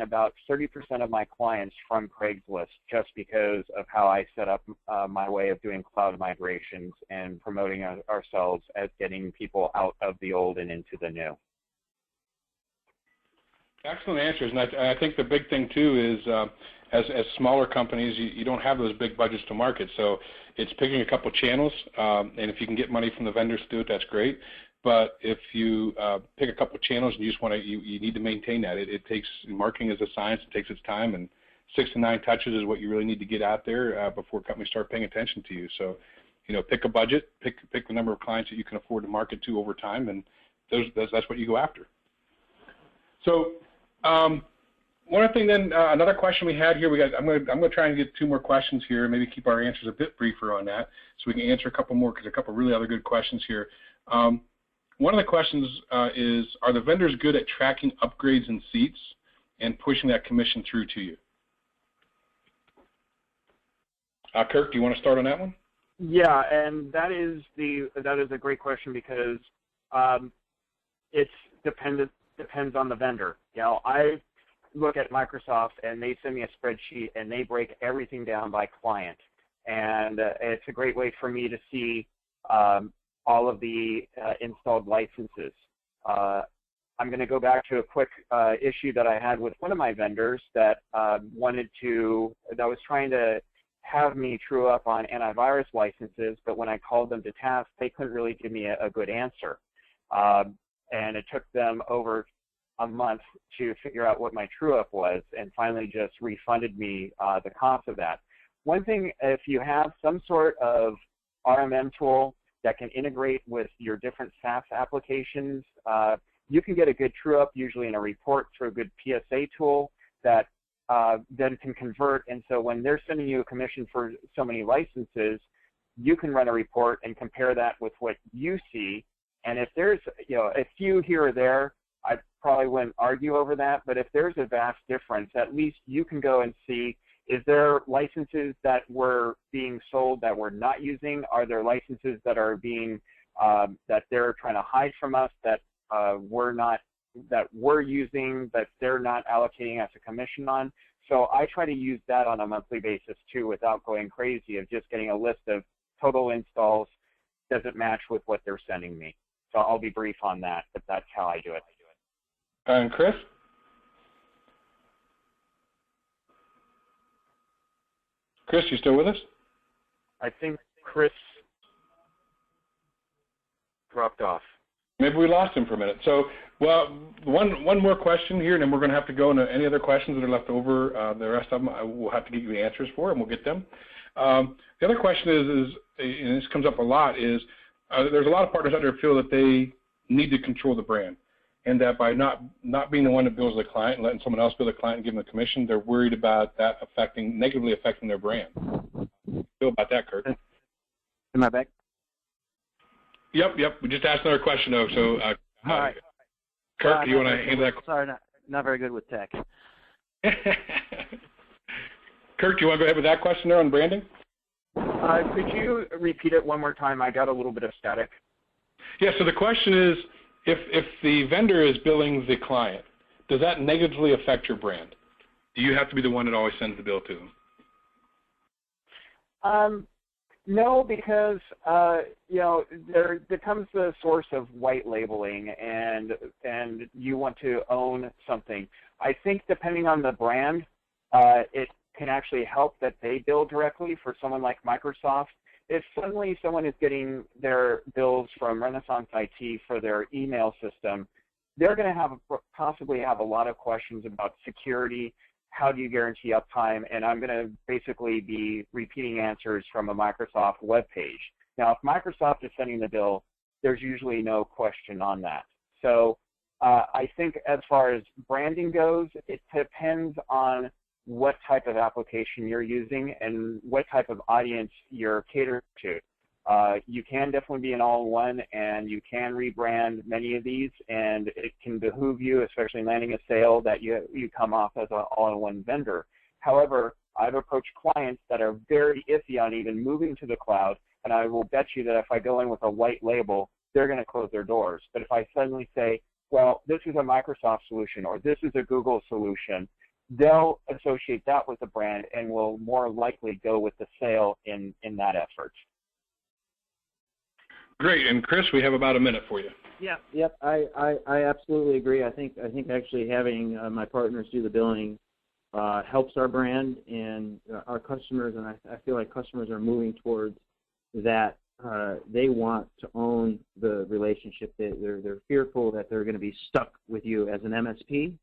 about 30% of my clients from Craigslist just because of how I set up my way of doing cloud migrations and promoting ourselves as getting people out of the old and into the new. Excellent answers, and I think the big thing too is as smaller companies, you don't have those big budgets to market, so it's picking a couple channels, and if you can get money from the vendors to do it, that's great. But if you pick a couple channels and you just want to, you need to maintain that. It takes, marketing is a science. It takes its time, and 6 to 9 touches is what you really need to get out there before companies start paying attention to you. So, pick a budget, pick the number of clients that you can afford to market to over time, and that's what you go after. So, one other thing then, another question we had here. I'm going to try and get 2 more questions here, maybe keep our answers a bit briefer on that, so we can answer a couple more because a couple really other good questions here. One of the questions is, are the vendors good at tracking upgrades and seats and pushing that commission through to you? Kirk, do you want to start on that one? Yeah, and that is a great question because it depends on the vendor. I look at Microsoft and they send me a spreadsheet and they break everything down by client, and it's a great way for me to see all of the installed licenses. I'm going to go back to a quick issue that I had with one of my vendors that was trying to have me true up on antivirus licenses, but when I called them to task, they couldn't really give me a good answer. And it took them over a month to figure out what my true up was, and finally just refunded me the cost of that. One thing, if you have some sort of RMM tool that can integrate with your different SaaS applications, you can get a good true up usually in a report through a good PSA tool that then can convert. And so when they're sending you a commission for so many licenses, you can run a report and compare that with what you see. And if there's a few here or there, I probably wouldn't argue over that. But if there's a vast difference, at least you can go and see, is there licenses that were being sold that we're not using? Are there licenses that are being that they're trying to hide from us that we're using that they're not allocating us a commission on? So I try to use that on a monthly basis too, without going crazy of just getting a list of total installs. Does it match with what they're sending me? So I'll be brief on that, but that's how I do it. And Chris? Chris, you still with us? I think Chris dropped off. Maybe we lost him for a minute. So, well, one more question here, and then we're going to have to go into any other questions that are left over. The rest of them I will have to give you the answers for, and we'll get them. The other question is, and this comes up a lot, is there's a lot of partners out there who feel that they need to control the brand, and that by not being the one that bills the client and letting someone else bill the client and give them a commission, they're worried about that negatively affecting their brand. Feel about that, Kurt? Am I back? Yep. We just asked another question, though. So, all right. Kurt, do you want to handle that? Sorry, not very good with tech. Kurt, do you want to go ahead with that question there on branding? Could you repeat it one more time? I got a little bit of static. Yeah, so the question is, if the vendor is billing the client, does that negatively affect your brand? Do you have to be the one that always sends the bill to them? No, because there becomes the source of white labeling, and you want to own something. I think depending on the brand, it can actually help that they bill directly. For someone like Microsoft, if suddenly someone is getting their bills from Renaissance IT for their email system, they're going to possibly have a lot of questions about security. How do you guarantee uptime? And I'm going to basically be repeating answers from a Microsoft web page. Now, if Microsoft is sending the bill, there's usually no question on that. So I think as far as branding goes, it depends on what type of application you're using and what type of audience you're catering to. You can definitely be an all-in-one, and you can rebrand many of these, and it can behoove you, especially landing a sale, that you come off as an all-in-one vendor. However, I've approached clients that are very iffy on even moving to the cloud, and I will bet you that if I go in with a white label, they're going to close their doors. But if I suddenly say, well, this is a Microsoft solution or this is a Google solution, they'll associate that with the brand and will more likely go with the sale in that effort. Great, and Chris, we have about a minute for you. Yeah, yep, I absolutely agree. I think actually having my partners do the billing helps our brand and our customers, and I feel like customers are moving towards that. They want to own the relationship. They're fearful that they're going to be stuck with you as an MSP.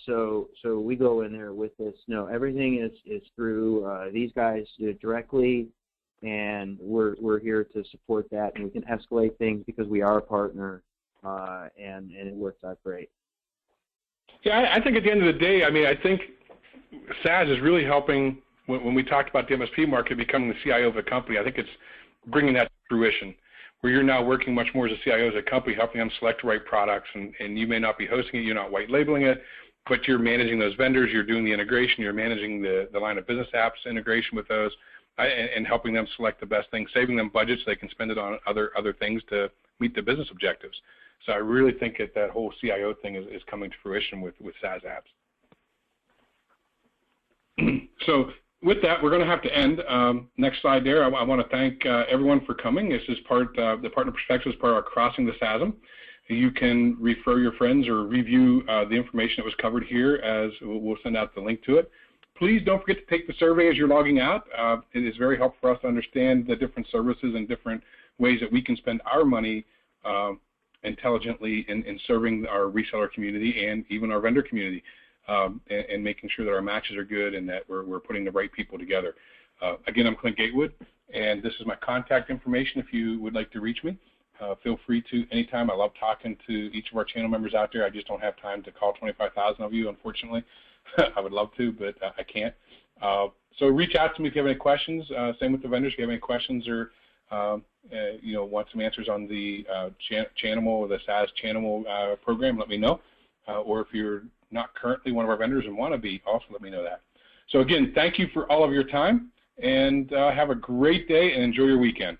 So we go in there with this. No, everything is through these guys directly, and we're here to support that, and we can escalate things because we are a partner, and it works out great. Yeah, I think at the end of the day, I mean, I think SaaS is really helping. When we talked about the MSP market becoming the CIO of a company, I think it's bringing that to fruition, where you're now working much more as a CIO as a company, helping them select the right products, and you may not be hosting it, you're not white labeling it, but you're managing those vendors, you're doing the integration, you're managing the line of business apps integration with those, and helping them select the best things, saving them budgets so they can spend it on other things to meet the business objectives. So I really think that whole CIO thing is coming to fruition with SaaS apps. So with that, we're going to have to end. Next slide there. I want to thank everyone for coming. This is the Partner Perspective is part of our Crossing the SaaSm. You can refer your friends or review the information that was covered here, as we'll send out the link to it. Please don't forget to take the survey as you're logging out. It is very helpful for us to understand the different services and different ways that we can spend our money intelligently in serving our reseller community and even our vendor community. And making sure that our matches are good and that we're putting the right people together. Again, I'm Clint Gatewood, and this is my contact information if you would like to reach me. Feel free to anytime. I love talking to each of our channel members out there. I just don't have time to call 25,000 of you, unfortunately. I would love to, but I can't. So reach out to me if you have any questions. Same with the vendors. If you have any questions or want some answers on the channel or the SaaS channel program, let me know. Or if you're not currently one of our vendors and want to be, also let me know that. So again, thank you for all of your time, and have a great day and enjoy your weekend.